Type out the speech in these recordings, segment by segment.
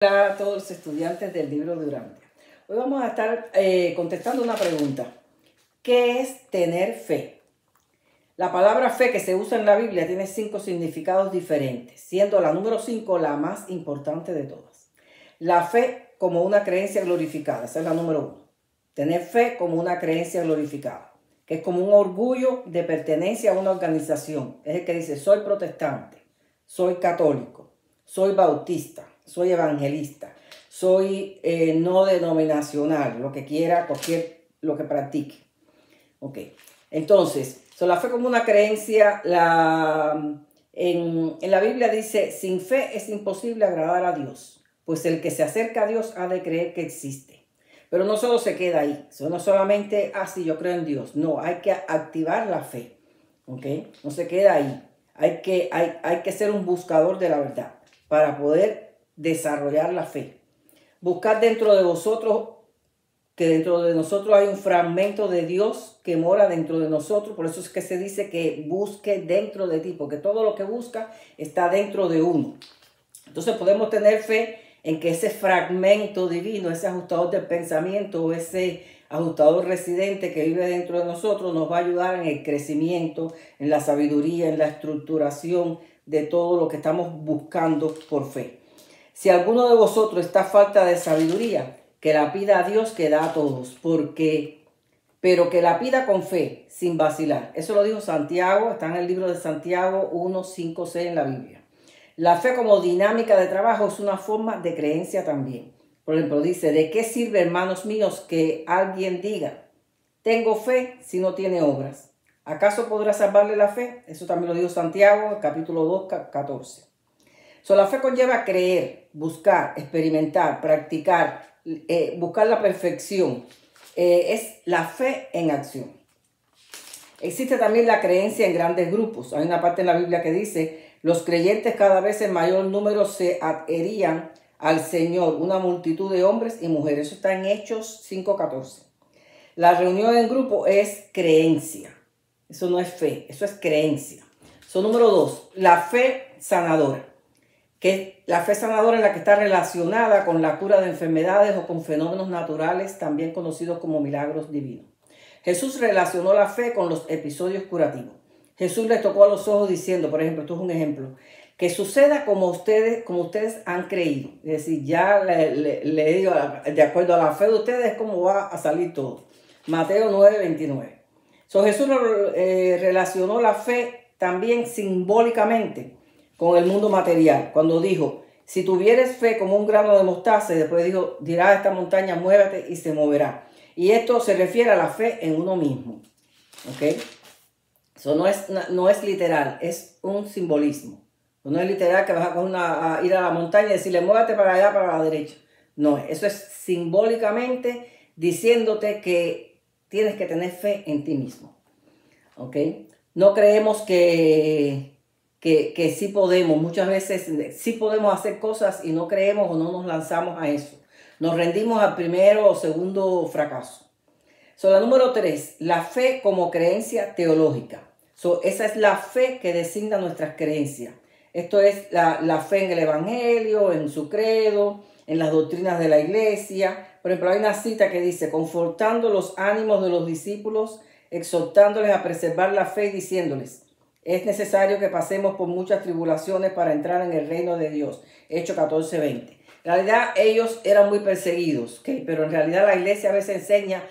Hola a todos los estudiantes del libro de Urantia. Hoy vamos a estar contestando una pregunta. ¿Qué es tener fe? La palabra fe que se usa en la Biblia tiene 5 significados diferentes, siendo la número 5 la más importante de todas. La fe como una creencia glorificada, esa es la número 1. Tener fe como una creencia glorificada, que es como un orgullo de pertenencia a una organización. Es el que dice, soy protestante, soy católico, soy bautista, soy evangelista, soy no denominacional, lo que quiera, lo que practique. Ok, entonces, la fe como una creencia, en la Biblia dice, sin fe es imposible agradar a Dios, pues el que se acerca a Dios ha de creer que existe. Pero no solo se queda ahí, no solamente, sí, yo creo en Dios, no, hay que activar la fe, ¿ok? No se queda ahí, hay que ser un buscador de la verdad para poder desarrollar la fe. Buscar dentro de vosotros, que dentro de nosotros hay un fragmento de Dios que mora dentro de nosotros. Por eso es que se dice que busque dentro de ti, porque todo lo que busca está dentro de uno. Entonces podemos tener fe en que ese fragmento divino, ese ajustador del pensamiento, ese ajustador residente que vive dentro de nosotros nos va a ayudar en el crecimiento, en la sabiduría, en la estructuración de todo lo que estamos buscando por fe. Si alguno de vosotros está falta de sabiduría, que la pida a Dios que da a todos, pero que la pida con fe, sin vacilar. Eso lo dijo Santiago, está en el libro de Santiago 1, 5, 6 en la Biblia. La fe como dinámica de trabajo es una forma de creencia también. Por ejemplo, dice, ¿de qué sirve, hermanos míos, que alguien diga, tengo fe si no tiene obras? ¿Acaso podrá salvarle la fe? Eso también lo dijo Santiago, capítulo 2, 14. La fe conlleva creer, buscar, experimentar, practicar, buscar la perfección. Es la fe en acción. Existe también la creencia en grandes grupos. Hay una parte en la Biblia que dice, los creyentes cada vez en mayor número se adherían al Señor, una multitud de hombres y mujeres. Eso está en Hechos 5:14. La reunión en grupo es creencia. Eso no es fe, eso es creencia. Número 2, la fe sanadora. Que la fe sanadora es la que está relacionada con la cura de enfermedades o con fenómenos naturales, también conocidos como milagros divinos. Jesús relacionó la fe con los episodios curativos. Jesús les tocó a los ojos diciendo, por ejemplo, esto es un ejemplo, que suceda como ustedes han creído. Es decir, ya le digo, de acuerdo a la fe de ustedes, cómo va a salir todo. Mateo 9:29. Jesús relacionó la fe también simbólicamente con el mundo material, cuando dijo, si tuvieres fe como un grano de mostaza, y después dijo, dirá a esta montaña, muévete y se moverá. Y esto se refiere a la fe en uno mismo, ¿ok? Eso no es literal, es un simbolismo. No es literal que vas a ir a la montaña y decirle, muévete para allá, para la derecha. No, eso es simbólicamente diciéndote que tienes que tener fe en ti mismo, ¿ok? No creemos que sí podemos, muchas veces sí podemos hacer cosas y no creemos o no nos lanzamos a eso. Nos rendimos al primero o segundo fracaso. La número 3, la fe como creencia teológica. Esa es la fe que designa nuestras creencias. Esto es la fe en el Evangelio, en su credo, en las doctrinas de la iglesia. Por ejemplo, hay una cita que dice, confortando los ánimos de los discípulos, exhortándoles a preservar la fe y diciéndoles, es necesario que pasemos por muchas tribulaciones para entrar en el reino de Dios. Hechos 14:20. En realidad ellos eran muy perseguidos, ¿okay? Pero en realidad la iglesia a veces enseña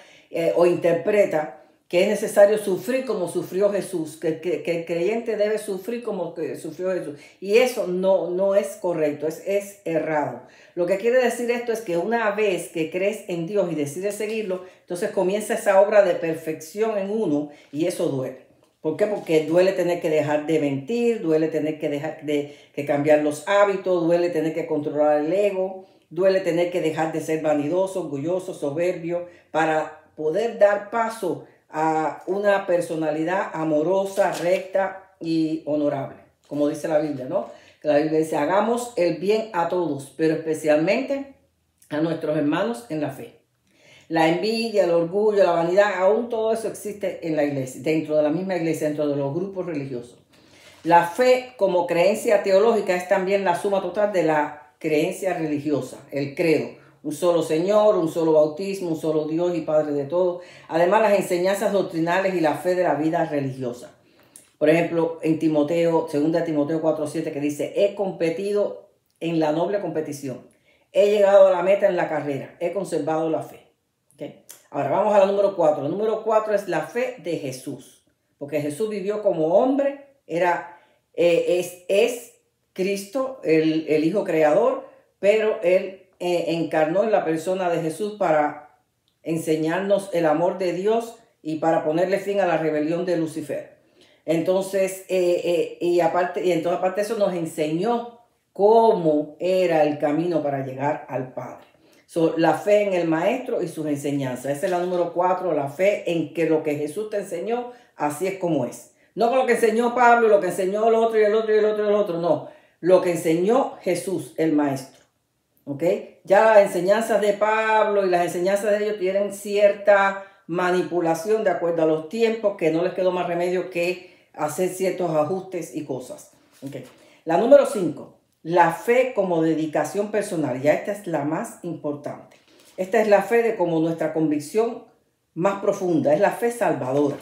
o interpreta que es necesario sufrir como sufrió Jesús, que el creyente debe sufrir como que sufrió Jesús. Y eso no es correcto, es errado. Lo que quiere decir esto es que una vez que crees en Dios y decides seguirlo, entonces comienza esa obra de perfección en uno y eso duele. ¿Por qué? Porque duele tener que dejar de mentir, duele tener que dejar que cambiar los hábitos, duele tener que controlar el ego, duele tener que dejar de ser vanidoso, orgulloso, soberbio, para poder dar paso a una personalidad amorosa, recta y honorable, como dice la Biblia, ¿no? Que la Biblia dice, hagamos el bien a todos, pero especialmente a nuestros hermanos en la fe. La envidia, el orgullo, la vanidad, aún todo eso existe en la iglesia, dentro de la misma iglesia, dentro de los grupos religiosos. La fe como creencia teológica es también la suma total de la creencia religiosa, el credo. Un solo Señor, un solo bautismo, un solo Dios y Padre de todo. Además, las enseñanzas doctrinales y la fe de la vida religiosa. Por ejemplo, en Timoteo, 2 Timoteo 4:7, que dice, he competido en la noble competición. He llegado a la meta en la carrera. He conservado la fe. ¿Okay? Ahora, vamos a la número 4. La número 4 es la fe de Jesús. Porque Jesús vivió como hombre, es Cristo, el Hijo Creador, pero Él encarnó en la persona de Jesús para enseñarnos el amor de Dios y para ponerle fin a la rebelión de Lucifer. Entonces, aparte de eso, nos enseñó cómo era el camino para llegar al Padre. La fe en el Maestro y sus enseñanzas. Esa es la número 4, la fe en que lo que Jesús te enseñó, así es como es. No con lo que enseñó Pablo, lo que enseñó el otro y el otro y el otro y el otro, no. Lo que enseñó Jesús, el Maestro. ¿Ok? Ya las enseñanzas de Pablo y las enseñanzas de ellos tienen cierta manipulación de acuerdo a los tiempos, que no les quedó más remedio que hacer ciertos ajustes y cosas. ¿Ok? La número 5, la fe como dedicación personal. Ya esta es la más importante. Esta es la fe de como nuestra convicción más profunda, es la fe salvadora.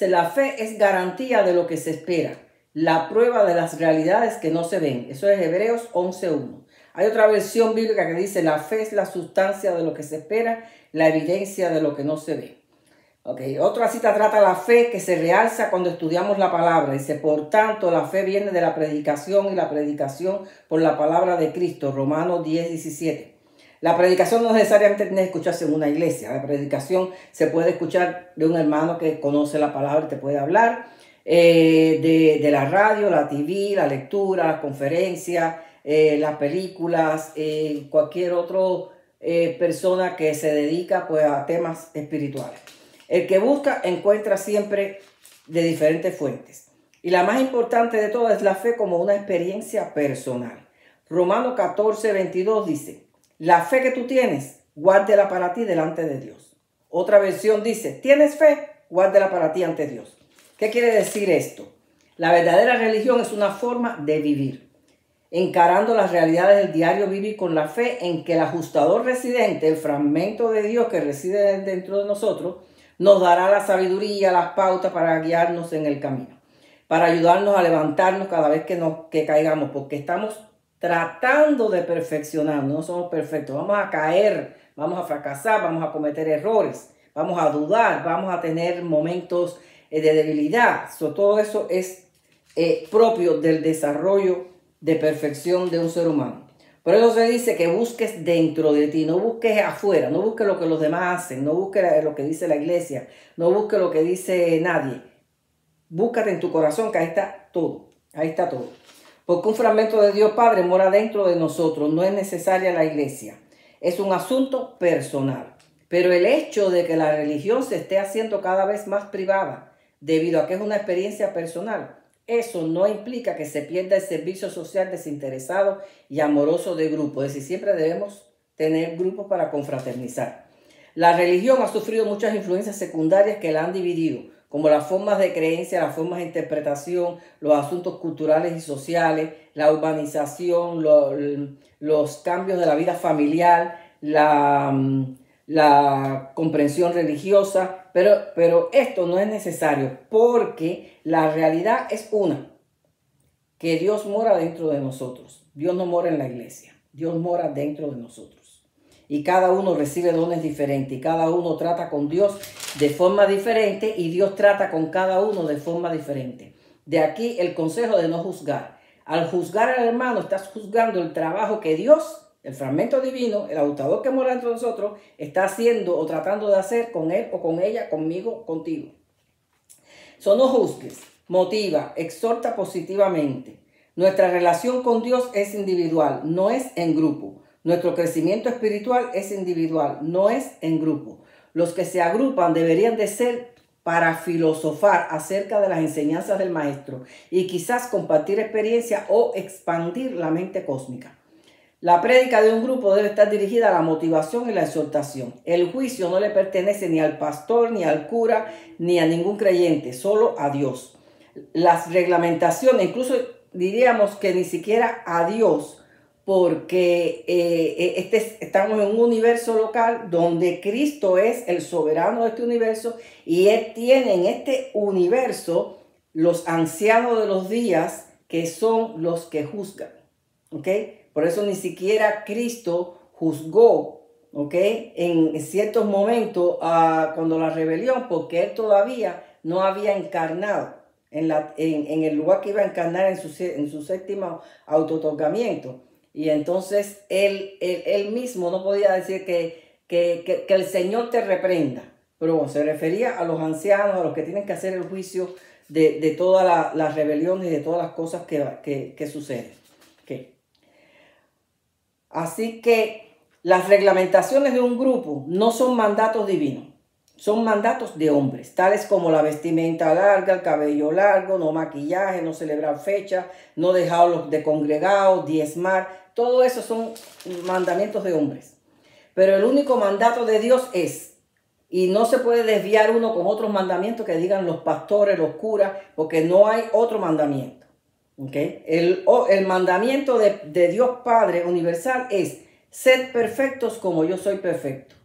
La fe es garantía de lo que se espera, la prueba de las realidades que no se ven. Eso es Hebreos 11:1. Hay otra versión bíblica que dice, la fe es la sustancia de lo que se espera, la evidencia de lo que no se ve. Okay. Otra cita trata la fe que se realza cuando estudiamos la palabra. Dice, por tanto, la fe viene de la predicación y la predicación por la palabra de Cristo. Romanos 10:17. La predicación no necesariamente tiene que escucharse en una iglesia. La predicación se puede escuchar de un hermano que conoce la palabra y te puede hablar. De la radio, la TV, la lectura, las conferencias, las películas, cualquier otra persona que se dedica pues, a temas espirituales. El que busca encuentra siempre de diferentes fuentes. Y la más importante de todas es la fe como una experiencia personal. Romanos 14:22 dice, la fe que tú tienes, guárdela para ti delante de Dios. Otra versión dice, ¿tienes fe? Guárdela para ti ante Dios. ¿Qué quiere decir esto? La verdadera religión es una forma de vivir, encarando las realidades del diario vivir con la fe en que el ajustador residente, el fragmento de Dios que reside dentro de nosotros, nos dará la sabiduría, las pautas para guiarnos en el camino, para ayudarnos a levantarnos cada vez que caigamos, porque estamos tratando de perfeccionarnos, no somos perfectos, vamos a caer, vamos a fracasar, vamos a cometer errores, vamos a dudar, vamos a tener momentos de debilidad. Todo eso es propio del desarrollo de perfección de un ser humano. Por eso se dice que busques dentro de ti, no busques afuera, no busques lo que los demás hacen, no busques lo que dice la iglesia, no busques lo que dice nadie. Búscate en tu corazón, que ahí está todo, ahí está todo. Porque un fragmento de Dios Padre mora dentro de nosotros, no es necesaria la iglesia, es un asunto personal. Pero el hecho de que la religión se esté haciendo cada vez más privada, debido a que es una experiencia personal, eso no implica que se pierda el servicio social desinteresado y amoroso de grupo. Es decir, siempre debemos tener grupos para confraternizar. La religión ha sufrido muchas influencias secundarias que la han dividido, como las formas de creencia, las formas de interpretación, los asuntos culturales y sociales, la urbanización, los cambios de la vida familiar, la comprensión religiosa, pero esto no es necesario porque la realidad es una, que Dios mora dentro de nosotros. Dios no mora en la iglesia, Dios mora dentro de nosotros. Y cada uno recibe dones diferentes y cada uno trata con Dios de forma diferente y Dios trata con cada uno de forma diferente. De aquí el consejo de no juzgar. Al juzgar al hermano estás juzgando el trabajo que Dios, el fragmento divino, el ajustador que mora dentro de nosotros, está haciendo o tratando de hacer con él o con ella, conmigo, contigo. No juzgues, motiva, exhorta positivamente. Nuestra relación con Dios es individual, no es en grupo. Nuestro crecimiento espiritual es individual, no es en grupo. Los que se agrupan deberían de ser para filosofar acerca de las enseñanzas del Maestro y quizás compartir experiencia o expandir la mente cósmica. La prédica de un grupo debe estar dirigida a la motivación y la exhortación. El juicio no le pertenece ni al pastor, ni al cura, ni a ningún creyente, solo a Dios. Las reglamentaciones, incluso diríamos que ni siquiera a Dios, porque estamos en un universo local donde Cristo es el soberano de este universo y Él tiene en este universo los ancianos de los días que son los que juzgan. ¿Ok? Por eso ni siquiera Cristo juzgó, ¿ok?, en ciertos momentos cuando la rebelión, porque Él todavía no había encarnado en el lugar que iba a encarnar en su séptimo autotocamiento. Y entonces él mismo no podía decir que el Señor te reprenda, pero se refería a los ancianos, a los que tienen que hacer el juicio de todas las rebeliones y de todas las cosas que suceden. Okay. Así que las reglamentaciones de un grupo no son mandatos divinos, son mandatos de hombres, tales como la vestimenta larga, el cabello largo, no maquillaje, no celebrar fechas, no dejarlos de congregados, diezmar. Todo eso son mandamientos de hombres. Pero el único mandato de Dios es, y no se puede desviar uno con otros mandamientos que digan los pastores, los curas, porque no hay otro mandamiento. ¿Okay? El mandamiento de Dios Padre universal es: sed perfectos como yo soy perfecto.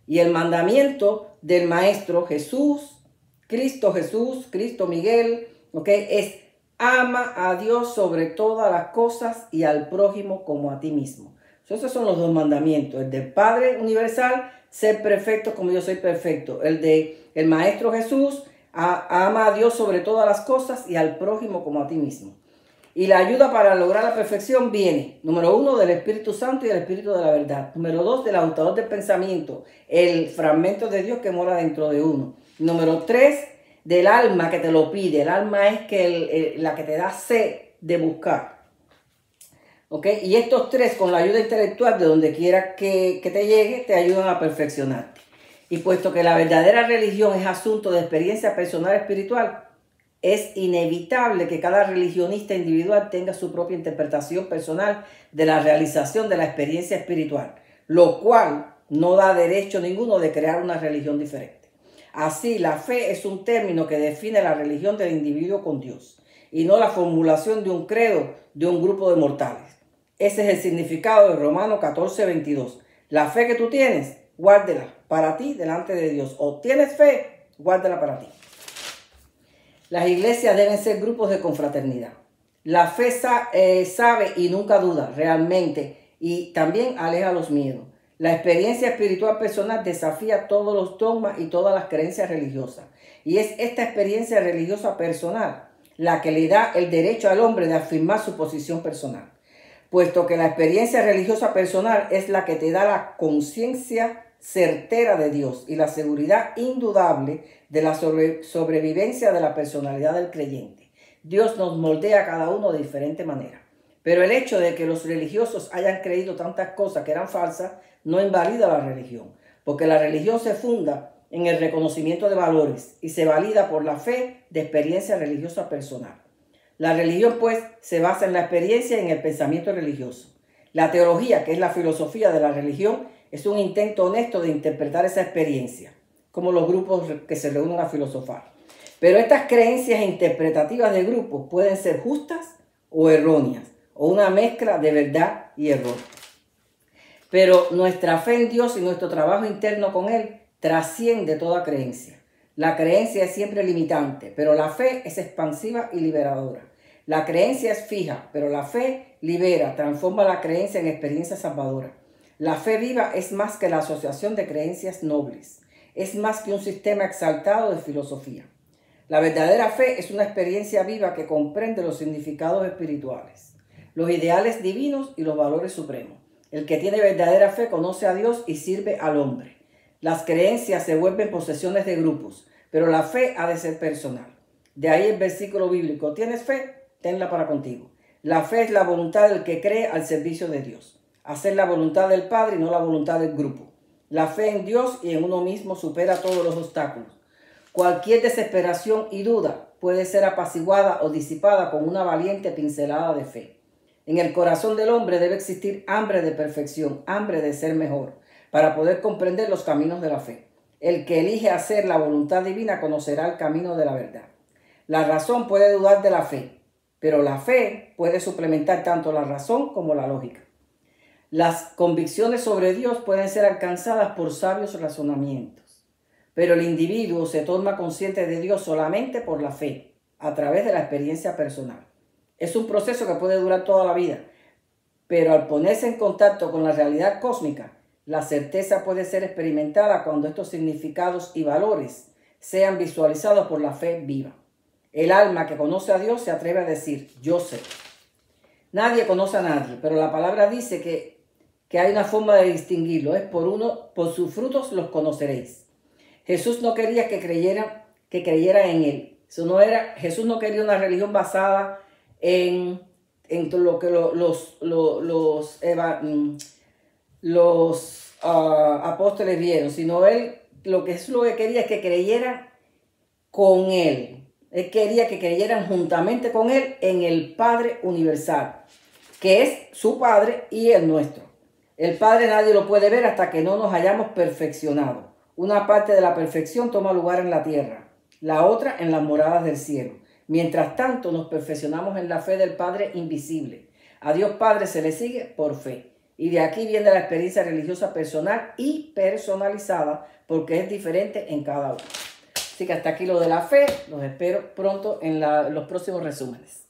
Y el mandamiento del Maestro Jesús, Cristo Miguel, ¿okay?, es: ama a Dios sobre todas las cosas y al prójimo como a ti mismo. Esos son los dos mandamientos. El del Padre universal: ser perfecto como yo soy perfecto. El del Maestro Jesús: ama a Dios sobre todas las cosas y al prójimo como a ti mismo. Y la ayuda para lograr la perfección viene, número 1, del Espíritu Santo y del Espíritu de la verdad. Número 2, del autor del pensamiento, el fragmento de Dios que mora dentro de uno. Número 3, del alma que te lo pide. El alma es la que te da sed de buscar. ¿Ok? Y estos tres, con la ayuda intelectual de donde quiera que te llegue, te ayudan a perfeccionarte. Y puesto que la verdadera religión es asunto de experiencia personal espiritual, es inevitable que cada religionista individual tenga su propia interpretación personal de la realización de la experiencia espiritual, lo cual no da derecho ninguno de crear una religión diferente. Así, la fe es un término que define la religión del individuo con Dios, y no la formulación de un credo de un grupo de mortales. Ese es el significado de Romanos 14:22. La fe que tú tienes, guárdela para ti delante de Dios. O tienes fe, guárdala para ti. Las iglesias deben ser grupos de confraternidad. La fe sabe y nunca duda realmente, y también aleja los miedos. La experiencia espiritual personal desafía todos los dogmas y todas las creencias religiosas. Y es esta experiencia religiosa personal la que le da el derecho al hombre de afirmar su posición personal. Puesto que la experiencia religiosa personal es la que te da la conciencia certera de Dios y la seguridad indudable de la sobrevivencia de la personalidad del creyente. Dios nos moldea a cada uno de diferente manera. Pero el hecho de que los religiosos hayan creído tantas cosas que eran falsas no invalida la religión, porque la religión se funda en el reconocimiento de valores y se valida por la fe de experiencia religiosa personal. La religión, pues, se basa en la experiencia y en el pensamiento religioso. La teología, que es la filosofía de la religión, es un intento honesto de interpretar esa experiencia, como los grupos que se reúnen a filosofar. Pero estas creencias interpretativas de grupos pueden ser justas o erróneas, o una mezcla de verdad y error. Pero nuestra fe en Dios y nuestro trabajo interno con Él trasciende toda creencia. La creencia es siempre limitante, pero la fe es expansiva y liberadora. La creencia es fija, pero la fe libera, transforma la creencia en experiencia salvadora. La fe viva es más que la asociación de creencias nobles. Es más que un sistema exaltado de filosofía. La verdadera fe es una experiencia viva que comprende los significados espirituales, los ideales divinos y los valores supremos. El que tiene verdadera fe conoce a Dios y sirve al hombre. Las creencias se vuelven posesiones de grupos, pero la fe ha de ser personal. De ahí el versículo bíblico: ¿tienes fe? Tenla para contigo. La fe es la voluntad del que cree al servicio de Dios. Hacer la voluntad del Padre y no la voluntad del grupo. La fe en Dios y en uno mismo supera todos los obstáculos. Cualquier desesperación y duda puede ser apaciguada o disipada con una valiente pincelada de fe. En el corazón del hombre debe existir hambre de perfección, hambre de ser mejor, para poder comprender los caminos de la fe. El que elige hacer la voluntad divina conocerá el camino de la verdad. La razón puede dudar de la fe, pero la fe puede suplementar tanto la razón como la lógica. Las convicciones sobre Dios pueden ser alcanzadas por sabios razonamientos, pero el individuo se torna consciente de Dios solamente por la fe, a través de la experiencia personal. Es un proceso que puede durar toda la vida, pero al ponerse en contacto con la realidad cósmica, la certeza puede ser experimentada cuando estos significados y valores sean visualizados por la fe viva. El alma que conoce a Dios se atreve a decir, yo sé. Nadie conoce a nadie, pero la palabra dice que hay una forma de distinguirlo, es por sus frutos los conoceréis. Jesús no quería que creyeran en él. Jesús no quería una religión basada en lo que los apóstoles vieron, sino Jesús lo que quería es que creyeran con él. Él quería que creyeran juntamente con él en el Padre universal, que es su Padre y el nuestro. El Padre nadie lo puede ver hasta que no nos hayamos perfeccionado. Una parte de la perfección toma lugar en la tierra, la otra en las moradas del cielo. Mientras tanto, nos perfeccionamos en la fe del Padre invisible. A Dios Padre se le sigue por fe. Y de aquí viene la experiencia religiosa personal y personalizada, porque es diferente en cada uno. Así que hasta aquí lo de la fe. Los espero pronto en los próximos resúmenes.